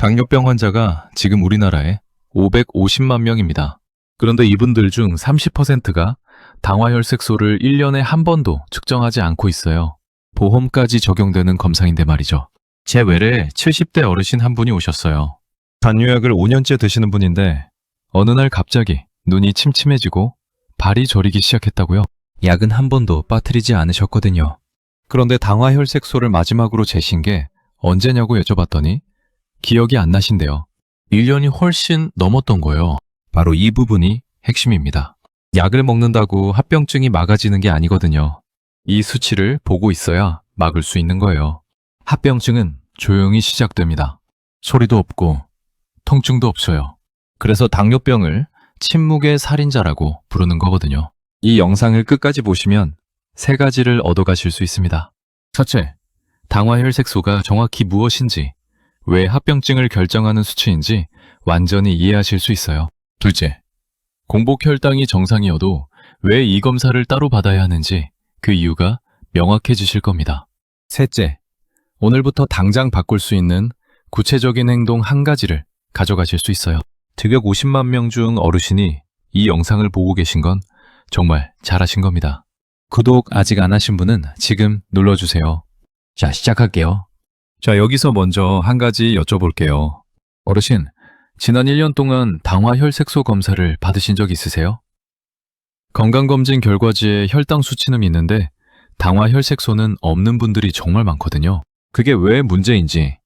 당뇨병 환자가 지금 우리나라에 550만 명입니다. 그런데 이분들 중 30%가 당화혈색소를 1년에 한 번도 측정하지 않고 있어요. 보험까지 적용되는 검사인데 말이죠. 제 외래에 70대 어르신 한 분이 오셨어요. 당뇨약을 5년째 드시는 분인데 어느 날 갑자기 눈이 침침해지고 발이 저리기 시작했다고요. 약은 한 번도 빠뜨리지 않으셨거든요. 그런데 당화혈색소를 마지막으로 재신 게 언제냐고 여쭤봤더니 기억이 안 나신대요. 1년이 훨씬 넘었던 거예요. 바로 이 부분이 핵심입니다. 약을 먹는다고 합병증이 막아지는 게 아니거든요. 이 수치를 보고 있어야 막을 수 있는 거예요. 합병증은 조용히 시작됩니다. 소리도 없고 통증도 없어요. 그래서 당뇨병을 침묵의 살인자라고 부르는 거거든요. 이 영상을 끝까지 보시면 세 가지를 얻어가실 수 있습니다. 첫째, 당화혈색소가 정확히 무엇인지, 왜 합병증을 결정하는 수치인지 완전히 이해하실 수 있어요. 둘째, 공복 혈당이 정상이어도 왜 이 검사를 따로 받아야 하는지 그 이유가 명확해지실 겁니다. 셋째, 오늘부터 당장 바꿀 수 있는 구체적인 행동 한 가지를 가져가실 수 있어요. 250만 명 중 어르신이 이 영상을 보고 계신 건 정말 잘하신 겁니다. 구독 아직 안 하신 분은 지금 눌러주세요. 자, 시작할게요. 자, 여기서 먼저 한 가지 여쭤볼게요. 어르신, 지난 1년 동안 당화혈색소 검사를 받으신 적 있으세요? 건강검진 결과지에 혈당 수치는 있는데 당화혈색소는 없는 분들이 정말 많거든요. 그게 왜 문제인지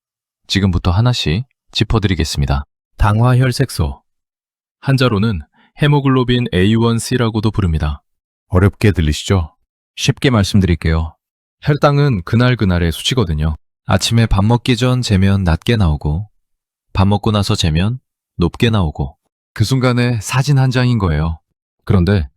지금부터 하나씩 짚어드리겠습니다. 당화혈색소, 한자로는 헤모글로빈 A1C라고도 부릅니다. 어렵게 들리시죠? 쉽게 말씀드릴게요. 혈당은 그날그날의 수치거든요. 아침에 밥 먹기 전 재면 낮게 나오고 밥 먹고 나서 재면 높게 나오고 그 순간에 사진 한 장인 거예요. 그런데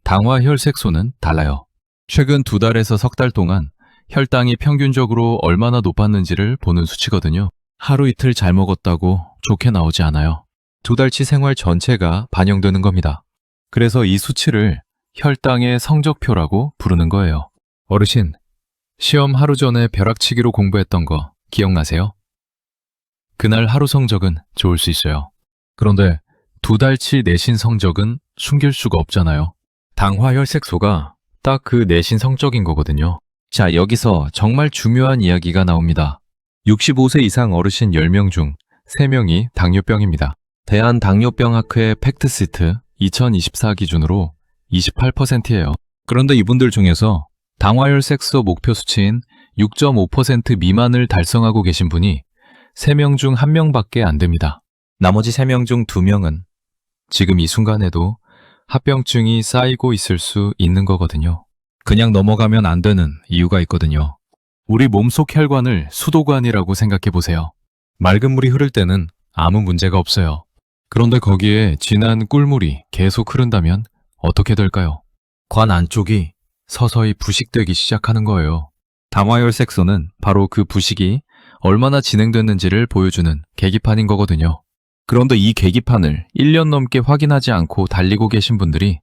당화혈색소는 달라요. 최근 2달에서 석 달 동안 혈당이 평균적으로 얼마나 높았는지를 보는 수치거든요. 하루 이틀 잘 먹었다고 좋게 나오지 않아요. 2달치 생활 전체가 반영되는 겁니다. 그래서 이 수치를 혈당의 성적표라고 부르는 거예요. 어르신, 시험 하루 전에 벼락치기로 공부했던 거 기억나세요? 그날 하루 성적은 좋을 수 있어요. 그런데 2달치 내신 성적은 숨길 수가 없잖아요. 당화혈색소가 딱 그 내신 성적인 거거든요. 자, 여기서 정말 중요한 이야기가 나옵니다. 65세 이상 어르신 10명 중 3명이 당뇨병입니다. 대한당뇨병학회 팩트시트 2024 기준으로 28%예요. 그런데 이분들 중에서 당화혈색소 목표 수치인 6.5% 미만을 달성하고 계신 분이 3명 중 1명밖에 안 됩니다. 나머지 3명 중 2명은 지금 이 순간에도 합병증이 쌓이고 있을 수 있는 거거든요. 그냥 넘어가면 안 되는 이유가 있거든요. 우리 몸속 혈관을 수도관이라고 생각해 보세요. 맑은 물이 흐를 때는 아무 문제가 없어요. 그런데 거기에 진한 꿀물이 계속 흐른다면 어떻게 될까요? 관 안쪽이 서서히 부식되기 시작하는 거예요. 당화혈색소는 바로 그 부식이 얼마나 진행됐는지를 보여주는 계기판인 거거든요. 그런데 이 계기판을 1년 넘게 확인하지 않고 달리고 계신 분들이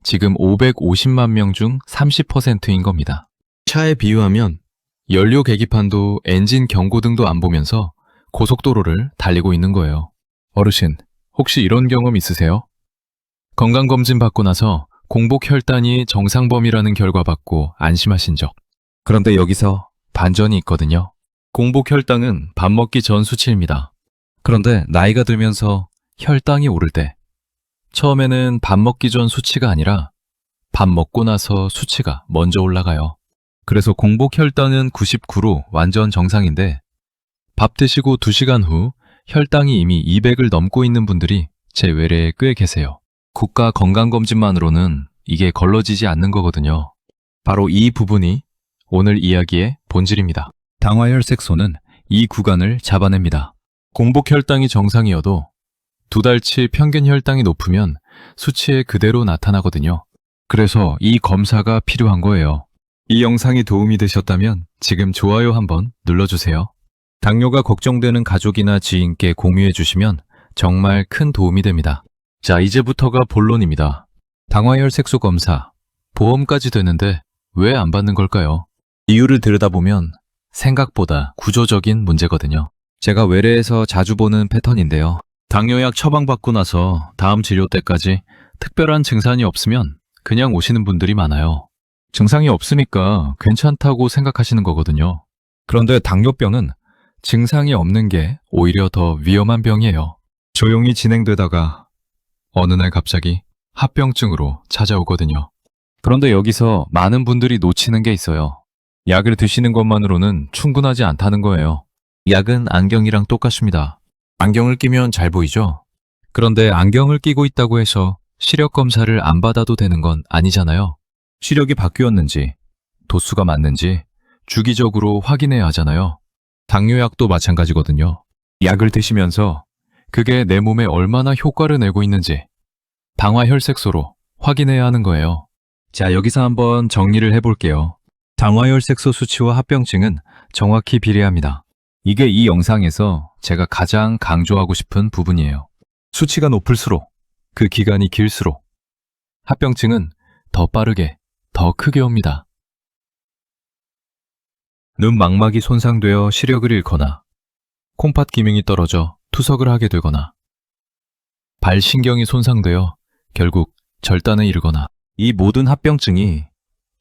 지금 550만 명 중 30%인 겁니다. 차에 비유하면 연료 계기판도 엔진 경고등도 안 보면서 고속도로를 달리고 있는 거예요. 어르신, 혹시 이런 경험 있으세요? 건강검진 받고 나서 공복 혈당이 정상범위라는 결과 받고 안심하신 적. 그런데 여기서 반전이 있거든요. 공복 혈당은 밥 먹기 전 수치입니다. 그런데 나이가 들면서 혈당이 오를 때 처음에는 밥 먹기 전 수치가 아니라 밥 먹고 나서 수치가 먼저 올라가요. 그래서 공복 혈당은 99로 완전 정상인데 밥 드시고 2시간 후 혈당이 이미 200을 넘고 있는 분들이 제 외래에 꽤 계세요. 국가 건강검진만으로는 이게 걸러지지 않는 거거든요. 바로 이 부분이 오늘 이야기의 본질입니다. 당화혈색소는 이 구간을 잡아냅니다. 공복 혈당이 정상이어도 2달치 평균 혈당이 높으면 수치에 그대로 나타나거든요. 그래서 이 검사가 필요한 거예요. 이 영상이 도움이 되셨다면 지금 좋아요 한번 눌러주세요. 당뇨가 걱정되는 가족이나 지인께 공유해 주시면 정말 큰 도움이 됩니다. 자, 이제부터가 본론입니다. 당화혈색소 검사, 보험까지 되는데 왜 안 받는 걸까요? 이유를 들여다보면 생각보다 구조적인 문제거든요. 제가 외래에서 자주 보는 패턴인데요. 당뇨약 처방받고 나서 다음 치료 때까지 특별한 증상이 없으면 그냥 오시는 분들이 많아요. 증상이 없으니까 괜찮다고 생각하시는 거거든요. 그런데 당뇨병은 증상이 없는 게 오히려 더 위험한 병이에요. 조용히 진행되다가 어느 날 갑자기 합병증으로 찾아오거든요. 그런데 여기서 많은 분들이 놓치는 게 있어요. 약을 드시는 것만으로는 충분하지 않다는 거예요. 약은 안경이랑 똑같습니다. 안경을 끼면 잘 보이죠? 그런데 안경을 끼고 있다고 해서 시력 검사를 안 받아도 되는 건 아니잖아요. 시력이 바뀌었는지, 도수가 맞는지 주기적으로 확인해야 하잖아요. 당뇨약도 마찬가지거든요. 약을 드시면서 그게 내 몸에 얼마나 효과를 내고 있는지 당화혈색소로 확인해야 하는 거예요. 자, 여기서 한번 정리를 해볼게요. 당화혈색소 수치와 합병증은 정확히 비례합니다. 이게 이 영상에서 제가 가장 강조하고 싶은 부분이에요. 수치가 높을수록, 그 기간이 길수록 합병증은 더 빠르게, 더 크게 옵니다. 눈 망막이 손상되어 시력을 잃거나 콩팥 기능이 떨어져 투석을 하게 되거나 발신경이 손상되어 결국 절단에 이르거나 이 모든 합병증이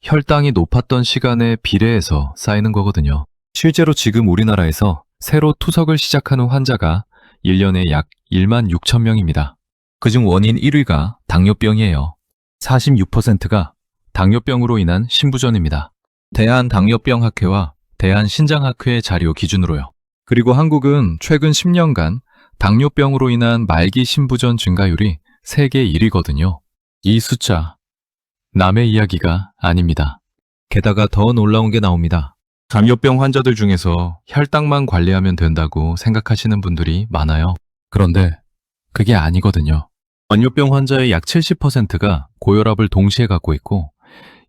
혈당이 높았던 시간에 비례해서 쌓이는 거거든요. 실제로 지금 우리나라에서 새로 투석을 시작하는 환자가 1년에 약 1만 6천 명입니다. 그중 원인 1위가 당뇨병이에요. 46%가 당뇨병으로 인한 신부전입니다. 대한당뇨병학회와 대한신장학회 자료 기준으로요. 그리고 한국은 최근 10년간 당뇨병으로 인한 말기 신부전 증가율이 세계 1위거든요. 이 숫자, 남의 이야기가 아닙니다. 게다가 더 놀라운 게 나옵니다. 당뇨병 환자들 중에서 혈당만 관리하면 된다고 생각하시는 분들이 많아요. 그런데 그게 아니거든요. 당뇨병 환자의 약 70%가 고혈압을 동시에 갖고 있고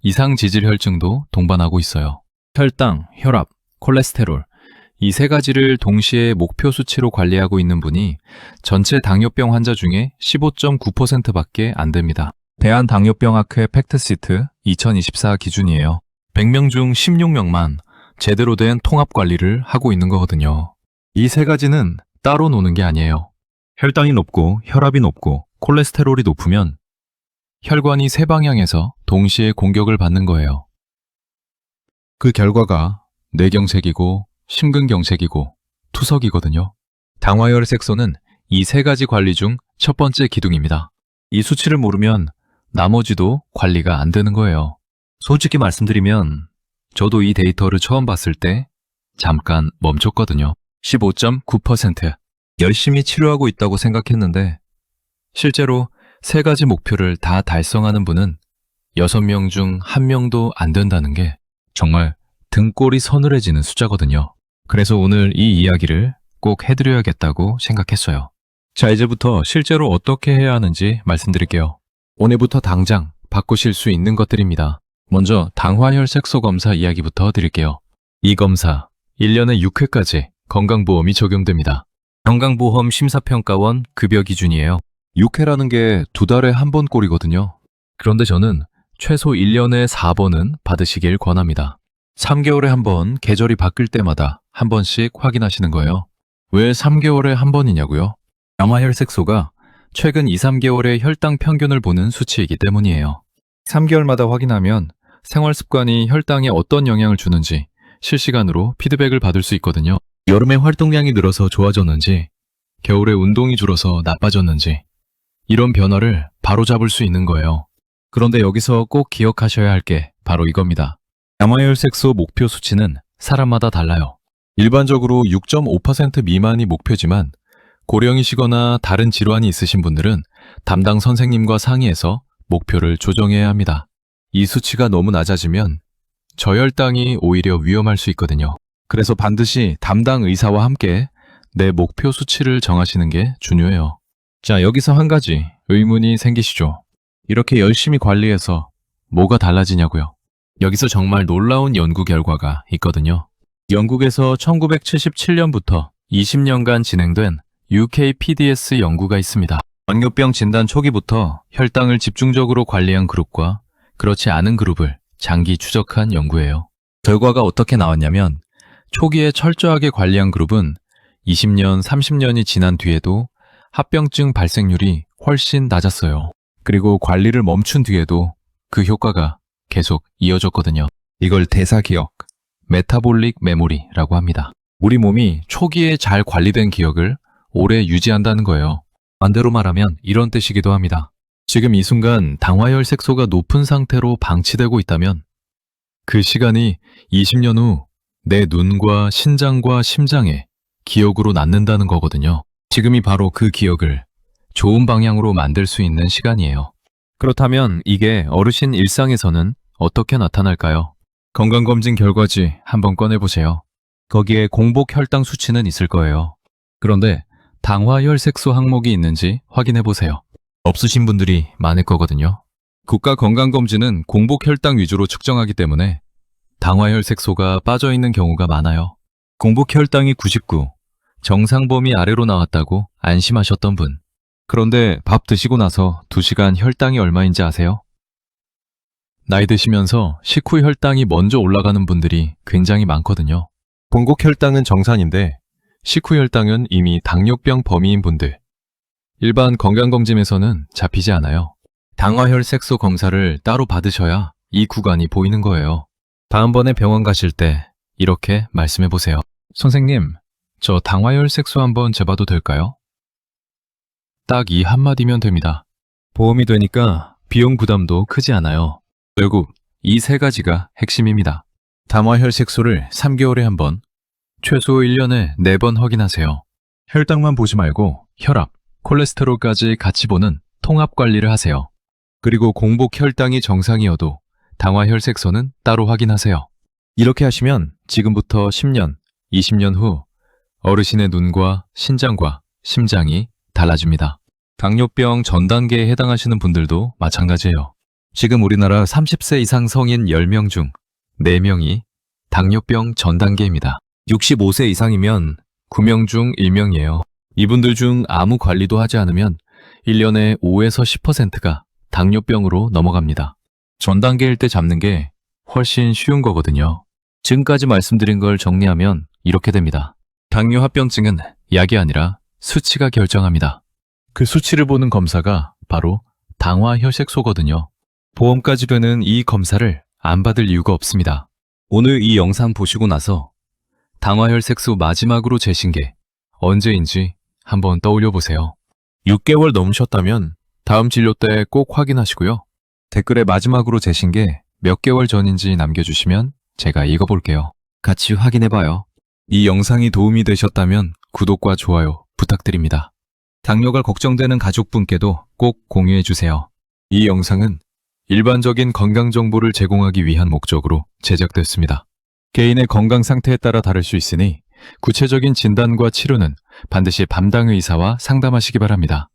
이상지질혈증도 동반하고 있어요. 혈당, 혈압, 콜레스테롤 이 세 가지를 동시에 목표 수치로 관리하고 있는 분이 전체 당뇨병 환자 중에 15.9%밖에 안 됩니다. 대한당뇨병학회 팩트시트 2024 기준이에요. 100명 중 16명만 제대로 된 통합 관리를 하고 있는 거거든요. 이 세 가지는 따로 노는 게 아니에요. 혈당이 높고 혈압이 높고 콜레스테롤이 높으면 혈관이 세 방향에서 동시에 공격을 받는 거예요. 그 결과가 뇌경색이고 심근경색이고 투석이거든요. 당화혈색소는 이 세 가지 관리 중 첫 번째 기둥입니다. 이 수치를 모르면 나머지도 관리가 안 되는 거예요. 솔직히 말씀드리면 저도 이 데이터를 처음 봤을 때 잠깐 멈췄거든요. 15.9% 열심히 치료하고 있다고 생각했는데 실제로 세 가지 목표를 다 달성하는 분은 6명 중 1명도 안 된다는 게 정말 등골이 서늘해지는 숫자거든요. 그래서 오늘 이 이야기를 꼭 해드려야겠다고 생각했어요. 자, 이제부터 실제로 어떻게 해야 하는지 말씀드릴게요. 오늘부터 당장 바꾸실 수 있는 것들입니다. 먼저 당화혈색소 검사 이야기부터 드릴게요. 이 검사 1년에 6회까지 건강보험이 적용됩니다. 건강보험 심사평가원 급여 기준이에요. 6회라는 게 2달에 한 번 꼴이거든요. 그런데 저는 최소 1년에 4번은 받으시길 권합니다. 3개월에 한 번 계절이 바뀔 때마다 한 번씩 확인하시는 거예요. 왜 3개월에 한 번이냐고요? 당화혈색소가 최근 2, 3개월의 혈당 평균을 보는 수치이기 때문이에요. 3개월마다 확인하면 생활 습관이 혈당에 어떤 영향을 주는지 실시간으로 피드백을 받을 수 있거든요. 여름에 활동량이 늘어서 좋아졌는지, 겨울에 운동이 줄어서 나빠졌는지 이런 변화를 바로잡을 수 있는 거예요. 그런데 여기서 꼭 기억하셔야 할 게 바로 이겁니다. 당화혈색소 목표 수치는 사람마다 달라요. 일반적으로 6.5% 미만이 목표지만 고령이시거나 다른 질환이 있으신 분들은 담당 선생님과 상의해서 목표를 조정해야 합니다. 이 수치가 너무 낮아지면 저혈당이 오히려 위험할 수 있거든요. 그래서 반드시 담당 의사와 함께 내 목표 수치를 정하시는 게 중요해요. 자, 여기서 한 가지 의문이 생기시죠? 이렇게 열심히 관리해서 뭐가 달라지냐고요? 여기서 정말 놀라운 연구 결과가 있거든요. 영국에서 1977년부터 20년간 진행된 UKPDS 연구가 있습니다. 당뇨병 진단 초기부터 혈당을 집중적으로 관리한 그룹과 그렇지 않은 그룹을 장기 추적한 연구예요. 결과가 어떻게 나왔냐면 초기에 철저하게 관리한 그룹은 20년, 30년이 지난 뒤에도 합병증 발생률이 훨씬 낮았어요. 그리고 관리를 멈춘 뒤에도 그 효과가 계속 이어졌거든요. 이걸 대사기억, 메타볼릭 메모리라고 합니다. 우리 몸이 초기에 잘 관리된 기억을 오래 유지한다는 거예요. 반대로 말하면 이런 뜻이기도 합니다. 지금 이 순간 당화혈색소가 높은 상태로 방치되고 있다면 그 시간이 20년 후 내 눈과 신장과 심장에 기억으로 남는다는 거거든요. 지금이 바로 그 기억을 좋은 방향으로 만들 수 있는 시간이에요. 그렇다면 이게 어르신 일상에서는 어떻게 나타날까요? 건강검진 결과지 한번 꺼내보세요. 거기에 공복 혈당 수치는 있을 거예요. 그런데 당화혈색소 항목이 있는지 확인해보세요. 없으신 분들이 많을 거거든요. 국가건강검진은 공복 혈당 위주로 측정하기 때문에 당화혈색소가 빠져있는 경우가 많아요. 공복 혈당이 99, 정상 범위 아래로 나왔다고 안심하셨던 분. 그런데 밥 드시고 나서 2시간 혈당이 얼마인지 아세요? 나이 드시면서 식후 혈당이 먼저 올라가는 분들이 굉장히 많거든요. 공복 혈당은 정상인데 식후 혈당은 이미 당뇨병 범위인 분들. 일반 건강검진에서는 잡히지 않아요. 당화혈색소 검사를 따로 받으셔야 이 구간이 보이는 거예요. 다음번에 병원 가실 때 이렇게 말씀해 보세요. 선생님, 저 당화혈색소 한번 재봐도 될까요? 딱 이 한마디면 됩니다. 보험이 되니까 비용 부담도 크지 않아요. 결국 이 3가지가 핵심입니다. 당화혈색소를 3개월에 한 번, 최소 1년에 4번 확인하세요. 혈당만 보지 말고 혈압, 콜레스테롤까지 같이 보는 통합 관리를 하세요. 그리고 공복 혈당이 정상이어도 당화혈색소는 따로 확인하세요. 이렇게 하시면 지금부터 10년, 20년 후 어르신의 눈과 신장과 심장이 달라집니다. 당뇨병 전 단계에 해당하시는 분들도 마찬가지예요. 지금 우리나라 30세 이상 성인 10명 중 4명이 당뇨병 전 단계입니다. 65세 이상이면 9명 중 1명이에요. 이분들 중 아무 관리도 하지 않으면 1년에 5에서 10%가 당뇨병으로 넘어갑니다. 전 단계일 때 잡는 게 훨씬 쉬운 거거든요. 지금까지 말씀드린 걸 정리하면 이렇게 됩니다. 당뇨 합병증은 약이 아니라 수치가 결정합니다. 그 수치를 보는 검사가 바로 당화혈색소거든요. 보험까지 되는 이 검사를 안 받을 이유가 없습니다. 오늘 이 영상 보시고 나서 당화혈색소 마지막으로 재신 게 언제인지 한번 떠올려 보세요. 6개월 넘으셨다면 다음 진료 때 꼭 확인하시고요. 댓글에 마지막으로 재신 게 몇 개월 전인지 남겨주시면 제가 읽어볼게요. 같이 확인해봐요. 이 영상이 도움이 되셨다면 구독과 좋아요 부탁드립니다. 당뇨가 걱정되는 가족분께도 꼭 공유해주세요. 이 영상은 일반적인 건강 정보를 제공하기 위한 목적으로 제작됐습니다. 개인의 건강 상태에 따라 다를 수 있으니 구체적인 진단과 치료는 반드시 담당 의사와 상담하시기 바랍니다.